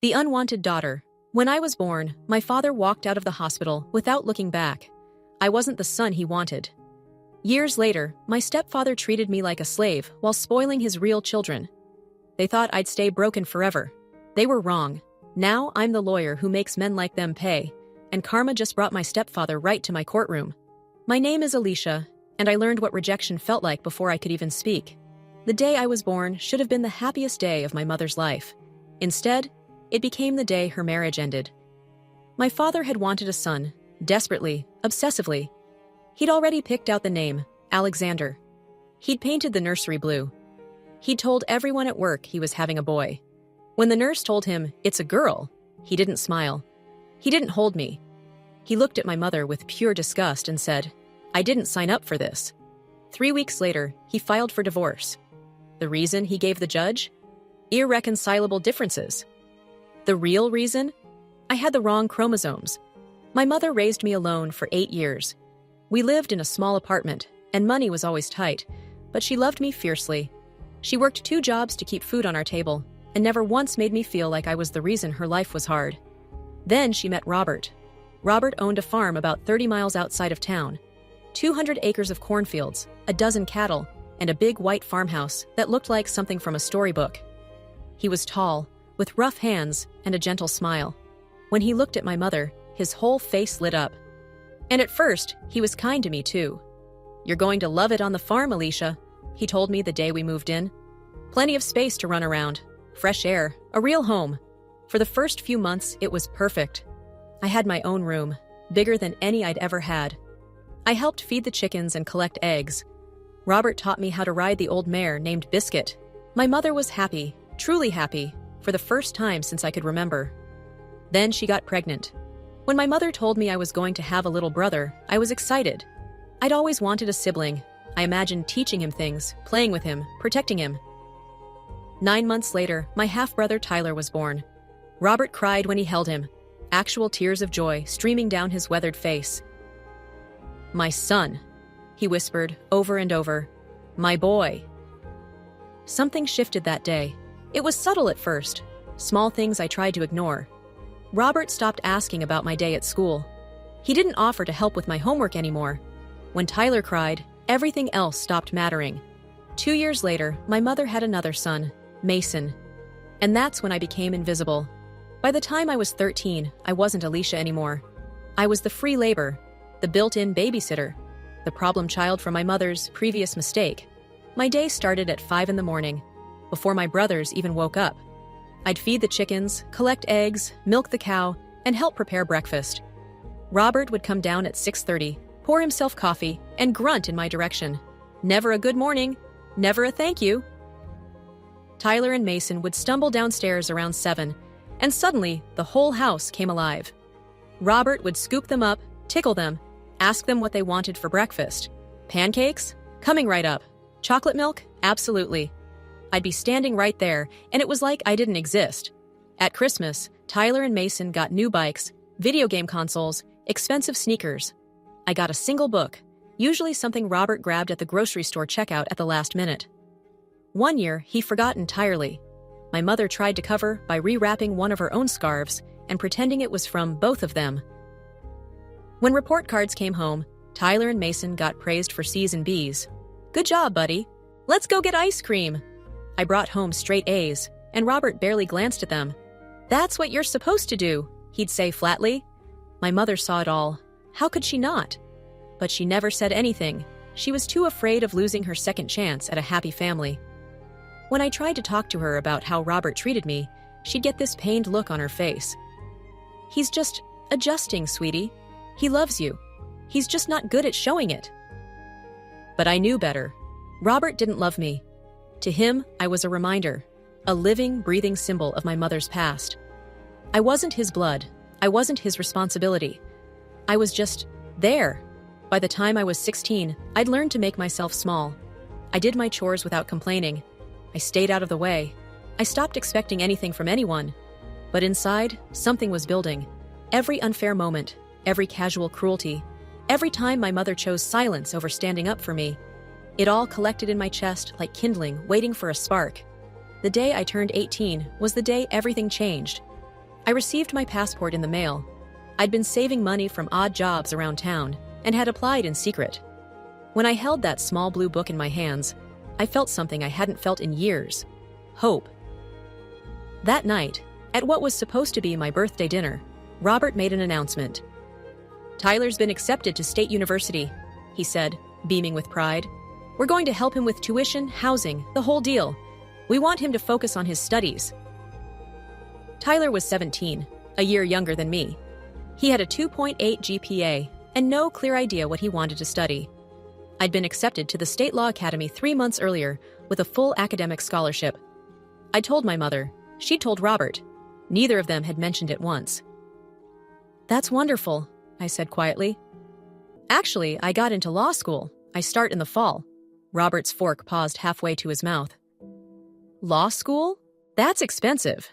The unwanted daughter. When I was born, my father walked out of the hospital without looking back. I wasn't the son he wanted. Years later, my stepfather treated me like a slave while spoiling his real children. They thought I'd stay broken forever. They were wrong. Now I'm the lawyer who makes men like them pay, and karma just brought my stepfather right to my courtroom. My name is Alicia, and I learned what rejection felt like before I could even speak. The day I was born should have been the happiest day of my mother's life. Instead, it became the day her marriage ended. My father had wanted a son, desperately, obsessively. He'd already picked out the name, Alexander. He'd painted the nursery blue. He'd told everyone at work he was having a boy. When the nurse told him, "It's a girl," he didn't smile. He didn't hold me. He looked at my mother with pure disgust and said, "I didn't sign up for this." 3 weeks later, he filed for divorce. The reason he gave the judge? Irreconcilable differences. The real reason? I had the wrong chromosomes. My mother raised me alone for 8 years. We lived in a small apartment, and money was always tight, but she loved me fiercely. She worked 2 jobs to keep food on our table, and never once made me feel like I was the reason her life was hard. Then she met Robert. Robert owned a farm about 30 miles outside of town. 200 acres of cornfields, a dozen cattle, and a big white farmhouse that looked like something from a storybook. He was tall, with rough hands and a gentle smile. When he looked at my mother, his whole face lit up. And at first, he was kind to me too. "You're going to love it on the farm, Alicia," he told me the day we moved in. "Plenty of space to run around, fresh air, a real home." For the first few months, it was perfect. I had my own room, bigger than any I'd ever had. I helped feed the chickens and collect eggs. Robert taught me how to ride the old mare named Biscuit. My mother was happy, truly happy, for the first time since I could remember. Then she got pregnant. When my mother told me I was going to have a little brother, I was excited. I'd always wanted a sibling. I imagined teaching him things, playing with him, protecting him. 9 months later, my half-brother Tyler was born. Robert cried when he held him, actual tears of joy streaming down his weathered face. "My son," he whispered over and over. "My boy." Something shifted that day. It was subtle at first, small things I tried to ignore. Robert stopped asking about my day at school. He didn't offer to help with my homework anymore. When Tyler cried, everything else stopped mattering. 2 years later, my mother had another son, Mason. And that's when I became invisible. By the time I was 13, I wasn't Alicia anymore. I was the free labor, the built-in babysitter, the problem child from my mother's previous mistake. My day started at 5 in the morning, before my brothers even woke up. I'd feed the chickens, collect eggs, milk the cow, and help prepare breakfast. Robert would come down at 6:30, pour himself coffee, and grunt in my direction. Never a good morning, never a thank you. Tyler and Mason would stumble downstairs around 7, and suddenly the whole house came alive. Robert would scoop them up, tickle them, ask them what they wanted for breakfast. Pancakes? Coming right up. Chocolate milk? Absolutely. I'd be standing right there, and it was like I didn't exist. At Christmas, Tyler and Mason got new bikes, video game consoles, expensive sneakers. I got a single book, usually something Robert grabbed at the grocery store checkout at the last minute. One year, he forgot entirely. My mother tried to cover by rewrapping one of her own scarves and pretending it was from both of them. When report cards came home, Tyler and Mason got praised for C's and B's. "Good job, buddy. Let's go get ice cream." I brought home straight A's, and Robert barely glanced at them. "That's what you're supposed to do," he'd say flatly. My mother saw it all. How could she not? But she never said anything. She was too afraid of losing her second chance at a happy family. When I tried to talk to her about how Robert treated me, she'd get this pained look on her face. "He's just adjusting, sweetie. He loves you. He's just not good at showing it." But I knew better. Robert didn't love me. To him, I was a reminder, a living, breathing symbol of my mother's past. I wasn't his blood. I wasn't his responsibility. I was just there. By the time I was 16, I'd learned to make myself small. I did my chores without complaining. I stayed out of the way. I stopped expecting anything from anyone. But inside, something was building. Every unfair moment, every casual cruelty, every time my mother chose silence over standing up for me, it all collected in my chest like kindling, waiting for a spark. The day I turned 18 was the day everything changed. I received my passport in the mail. I'd been saving money from odd jobs around town and had applied in secret. When I held that small blue book in my hands, I felt something I hadn't felt in years: hope. That night, at what was supposed to be my birthday dinner, Robert made an announcement. "Tyler's been accepted to State University," he said, beaming with pride. "We're going to help him with tuition, housing, the whole deal. We want him to focus on his studies." Tyler was 17, a year younger than me. He had a 2.8 GPA and no clear idea what he wanted to study. I'd been accepted to the State Law Academy 3 months earlier with a full academic scholarship. I told my mother. She told Robert. Neither of them had mentioned it once. "That's wonderful," I said quietly. "Actually, I got into law school. I start in the fall." Robert's fork paused halfway to his mouth. "Law school? That's expensive."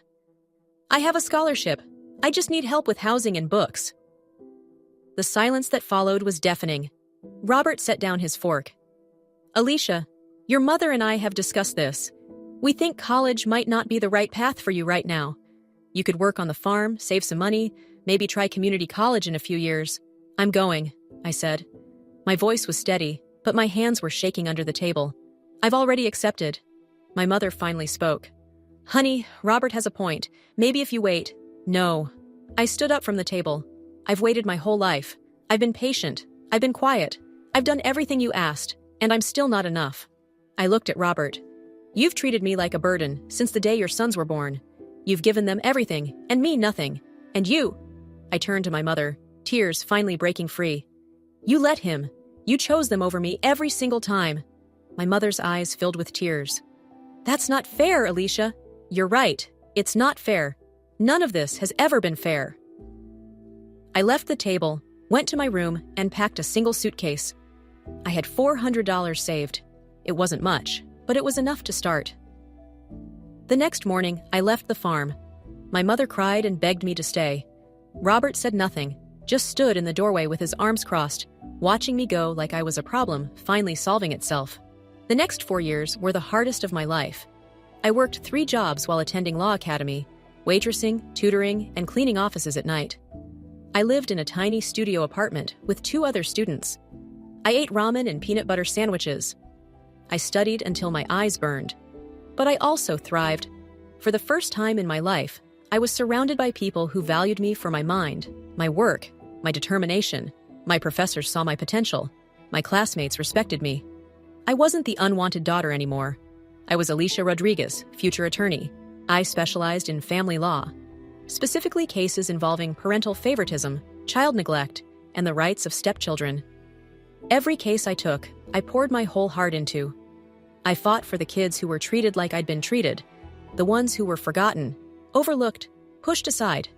"I have a scholarship. I just need help with housing and books." The silence that followed was deafening. Robert set down his fork. "Alicia, your mother and I have discussed this. We think college might not be the right path for you right now. You could work on the farm, save some money, maybe try community college in a few years." "I'm going," I said. My voice was steady, but my hands were shaking under the table. "I've already accepted." My mother finally spoke. "Honey, Robert has a point. Maybe if you wait." "No." I stood up from the table. "I've waited my whole life. I've been patient. I've been quiet. I've done everything you asked, and I'm still not enough." I looked at Robert. "You've treated me like a burden since the day your sons were born. You've given them everything, and me nothing. And you—" I turned to my mother, tears finally breaking free. "You let him. You chose them over me every single time." My mother's eyes filled with tears. "That's not fair, Alicia." "You're right. It's not fair. None of this has ever been fair." I left the table, went to my room, and packed a single suitcase. I had $400 saved. It wasn't much, but it was enough to start. The next morning, I left the farm. My mother cried and begged me to stay. Robert said nothing, just stood in the doorway with his arms crossed, watching me go like I was a problem finally solving itself. The next 4 years were the hardest of my life. I worked 3 jobs while attending law academy: waitressing, tutoring, and cleaning offices at night. I lived in a tiny studio apartment with 2 other students. I ate ramen and peanut butter sandwiches. I studied until my eyes burned. But I also thrived. For the first time in my life, I was surrounded by people who valued me for my mind, my work, my determination. My professors saw my potential. My classmates respected me. I wasn't the unwanted daughter anymore. I was Alicia Rodriguez, future attorney. I specialized in family law, specifically cases involving parental favoritism, child neglect, and the rights of stepchildren. Every case I took, I poured my whole heart into. I fought for the kids who were treated like I'd been treated, the ones who were forgotten, overlooked, pushed aside.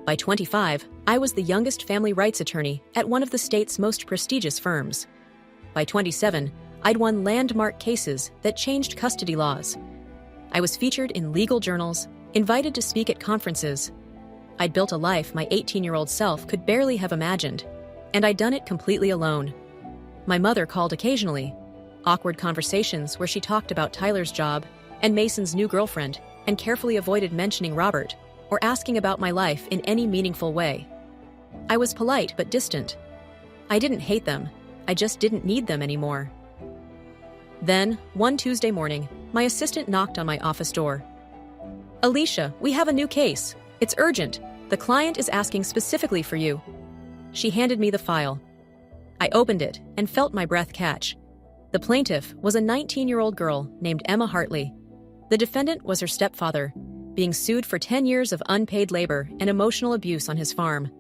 By 25, I was the youngest family rights attorney at one of the state's most prestigious firms. By 27, I'd won landmark cases that changed custody laws. I was featured in legal journals, invited to speak at conferences. I'd built a life my 18-year-old self could barely have imagined, and I'd done it completely alone. My mother called occasionally. Awkward conversations where she talked about Tyler's job and Mason's new girlfriend and carefully avoided mentioning Robert or asking about my life in any meaningful way. I was polite but distant. I didn't hate them. I just didn't need them anymore. Then, one Tuesday morning, my assistant knocked on my office door. "Alicia, we have a new case. It's urgent. The client is asking specifically for you." She handed me the file. I opened it and felt my breath catch. The plaintiff was a 19-year-old girl named Emma Hartley. The defendant was her stepfather, being sued for 10 years of unpaid labor and emotional abuse on his farm.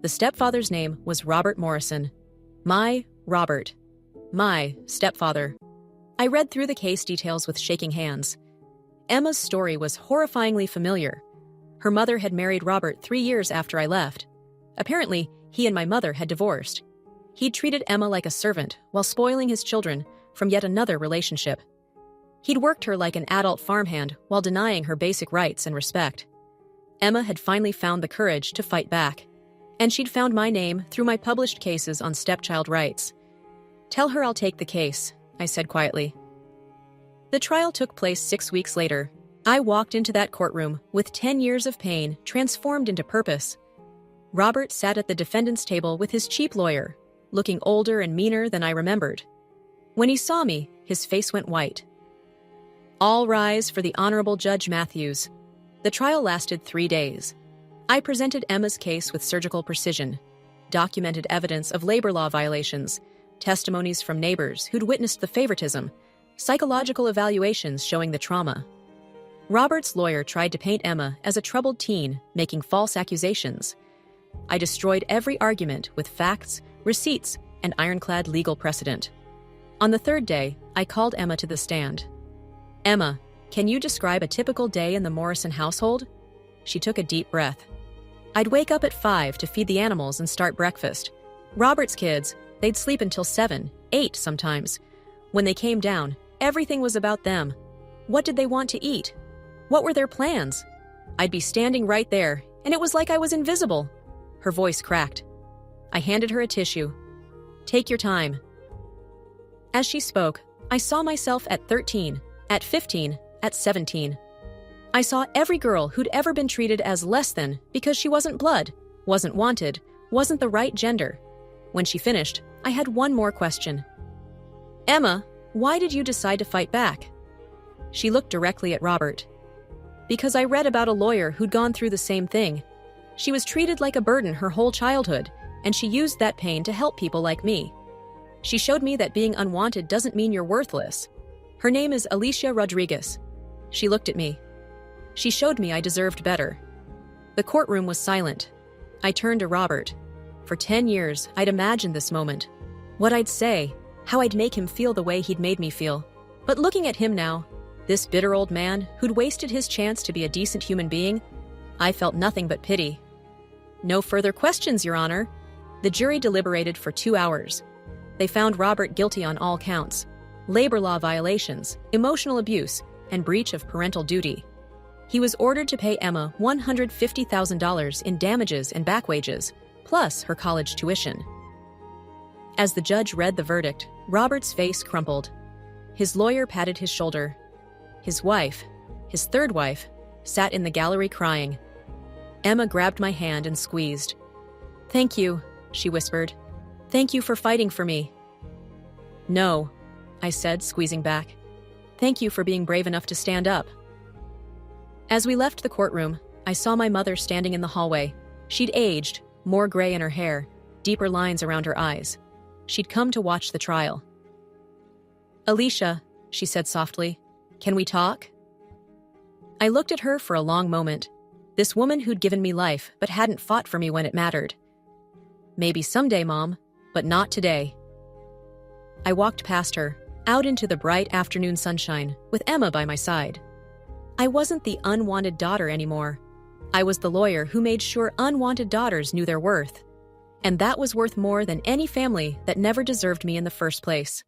The stepfather's name was Robert Morrison. My Robert. My stepfather. I read through the case details with shaking hands. Emma's story was horrifyingly familiar. Her mother had married Robert 3 years after I left. Apparently, he and my mother had divorced. He'd treated Emma like a servant while spoiling his children from yet another relationship. He'd worked her like an adult farmhand while denying her basic rights and respect. Emma had finally found the courage to fight back, and she'd found my name through my published cases on stepchild rights. "Tell her I'll take the case," I said quietly. The trial took place 6 weeks later. I walked into that courtroom with 10 years of pain transformed into purpose. Robert sat at the defendant's table with his cheap lawyer, looking older and meaner than I remembered. When he saw me, his face went white. All rise for the Honorable Judge Matthews. The trial lasted 3 days. I presented Emma's case with surgical precision, documented evidence of labor law violations, testimonies from neighbors who'd witnessed the favoritism, psychological evaluations showing the trauma. Robert's lawyer tried to paint Emma as a troubled teen making false accusations. I destroyed every argument with facts, receipts, and ironclad legal precedent. On the 3rd day, I called Emma to the stand. "Emma, can you describe a typical day in the Morrison household?" She took a deep breath. "I'd wake up at 5 to feed the animals and start breakfast. Robert's kids, they'd sleep until 7, 8 sometimes. When they came down, everything was about them. What did they want to eat? What were their plans? I'd be standing right there, and it was like I was invisible." Her voice cracked. I handed her a tissue. "Take your time." As she spoke, I saw myself at 13, at 15, at 17. I saw every girl who'd ever been treated as less than because she wasn't blood, wasn't wanted, wasn't the right gender. When she finished, I had one more question. "Emma, why did you decide to fight back?" She looked directly at Robert. "Because I read about a lawyer who'd gone through the same thing. She was treated like a burden her whole childhood, and she used that pain to help people like me. She showed me that being unwanted doesn't mean you're worthless. Her name is Alicia Rodriguez." She looked at me. She showed me I deserved better. The courtroom was silent. I turned to Robert. For 10 years, I'd imagined this moment. What I'd say, how I'd make him feel the way he'd made me feel. But looking at him now, this bitter old man who'd wasted his chance to be a decent human being, I felt nothing but pity. "No further questions, Your Honor." The jury deliberated for 2 hours. They found Robert guilty on all counts: labor law violations, emotional abuse, and breach of parental duty. He was ordered to pay Emma $150,000 in damages and back wages, plus her college tuition. As the judge read the verdict, Robert's face crumpled. His lawyer patted his shoulder. His wife, his 3rd wife, sat in the gallery crying. Emma grabbed my hand and squeezed. "Thank you," she whispered. "Thank you for fighting for me." "No," I said, squeezing back. "Thank you for being brave enough to stand up." As we left the courtroom, I saw my mother standing in the hallway. She'd aged, more gray in her hair, deeper lines around her eyes. She'd come to watch the trial. "Alicia," she said softly, "can we talk?" I looked at her for a long moment. This woman who'd given me life but hadn't fought for me when it mattered. "Maybe someday, Mom, but not today." I walked past her, out into the bright afternoon sunshine, with Emma by my side. I wasn't the unwanted daughter anymore. I was the lawyer who made sure unwanted daughters knew their worth. And that was worth more than any family that never deserved me in the first place.